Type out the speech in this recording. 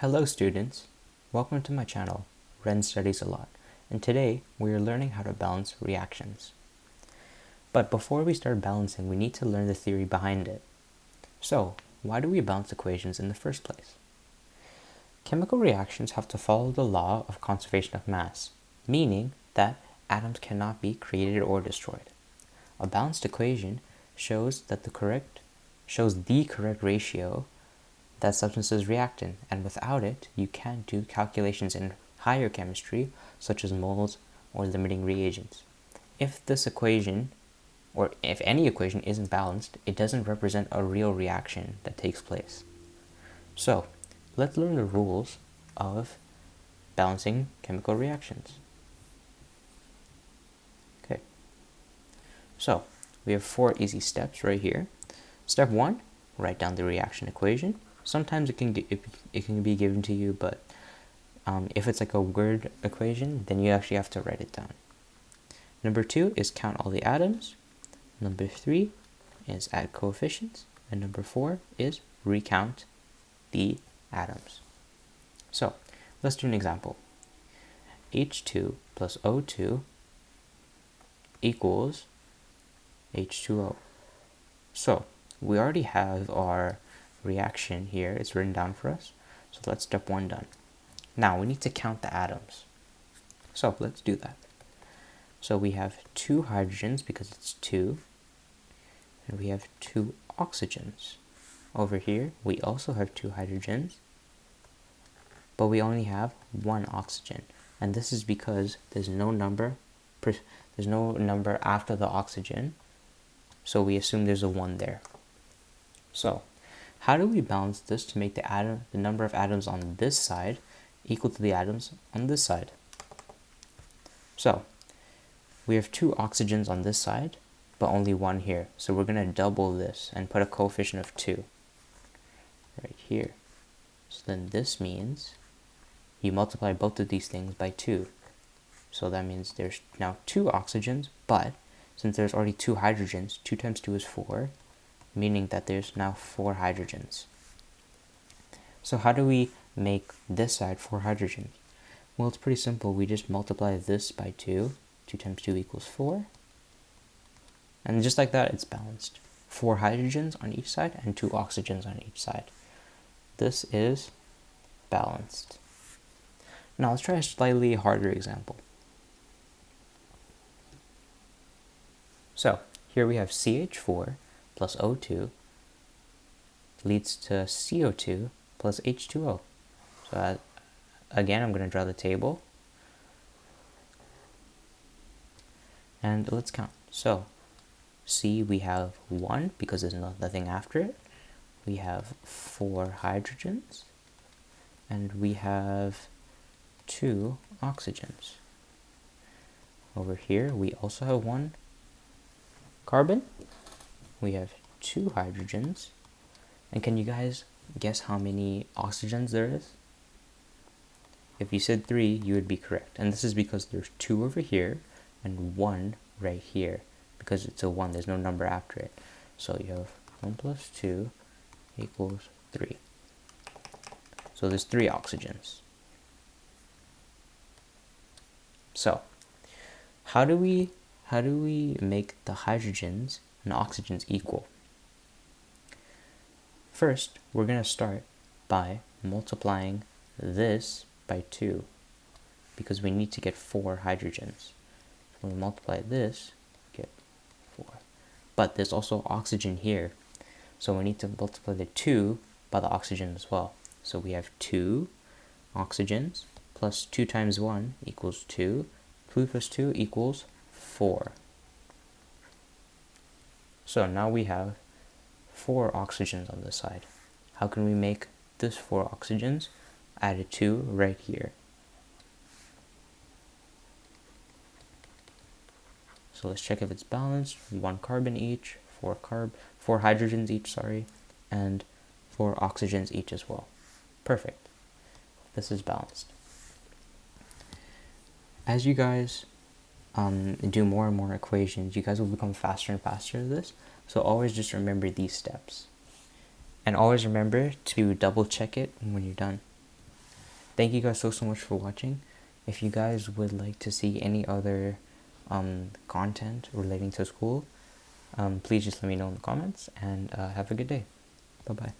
Hello students, welcome to my channel, Ren Studies a Lot, and today we are learning how to balance reactions. But before we start balancing, we need to learn the theory behind it. So, why do we balance equations in the first place? Chemical reactions have to follow the law of conservation of mass, meaning that atoms cannot be created or destroyed. A balanced equation shows the correct ratio that substances react in, and without it, you can't do calculations in higher chemistry, such as moles or limiting reagents. If this equation, or if any equation isn't balanced, it doesn't represent a real reaction that takes place. So, let's learn the rules of balancing chemical reactions. Okay. So, we have 4 easy steps right here. Step 1, write down the reaction equation. Sometimes it can be given to you, but if it's like a word equation, then you actually have to write it down. Number 2 is count all the atoms. Number 3 is add coefficients. And number 4 is recount the atoms. So let's do an example. H2 plus O2 equals H2O. So we already have our reaction here. It's written down for us. So that's step 1 done. Now we need to count the atoms. So let's do that. So we have 2 hydrogens because it's 2. And we have 2 oxygens. Over here we also have 2 hydrogens, but we only have 1 oxygen. And this is because there's no number after the oxygen. So we assume there's a 1 there. So how do we balance this to make the number of atoms on this side equal to the atoms on this side? So we have 2 oxygens on this side, but only 1 here. So we're going to double this and put a coefficient of 2 right here. So then this means you multiply both of these things by 2. So that means there's now 2 oxygens, but since there's already 2 hydrogens, 2 times 2 is 4, meaning that there's now 4 hydrogens. So how do we make this side 4 hydrogens? Well, it's pretty simple. We just multiply this by 2. 2 times 2 equals 4. And just like that, it's balanced. 4 hydrogens on each side and 2 oxygens on each side. This is balanced. Now let's try a slightly harder example. So here we have CH4 plus O2 leads to CO2 plus H2O. So again, I'm going to draw the table. And let's count. So C, we have 1 because there's nothing after it. We have 4 hydrogens. And we have 2 oxygens. Over here, we also have 1 carbon. We have 2 hydrogens. And can you guys guess how many oxygens there is? If you said 3, you would be correct. And this is because there's 2 over here and 1 right here. Because it's a 1, there's no number after it. So you have 1 plus 2 equals 3. So there's 3 oxygens. So how do we make the hydrogens and oxygens equal? First, we're going to start by multiplying this by 2 because we need to get 4 hydrogens. So when we multiply this, we get 4. But there's also oxygen here, so we need to multiply the 2 by the oxygen as well. So we have 2 oxygens plus 2 times 1 equals 2. 2 plus 2 equals 4. So now we have 4 oxygens on this side. How can we make this 4 oxygens? Add a 2 right here. So let's check if it's balanced. 1 carbon each, 4 hydrogens each, and 4 oxygens each as well. Perfect. This is balanced. As you guys do more and more equations, you guys will become faster and faster at this. So always just remember these steps. And always remember to double check it when you're done. Thank you guys so much for watching. If you guys would like to see any other content relating to school, please just let me know in the comments, and have a good day. Bye bye.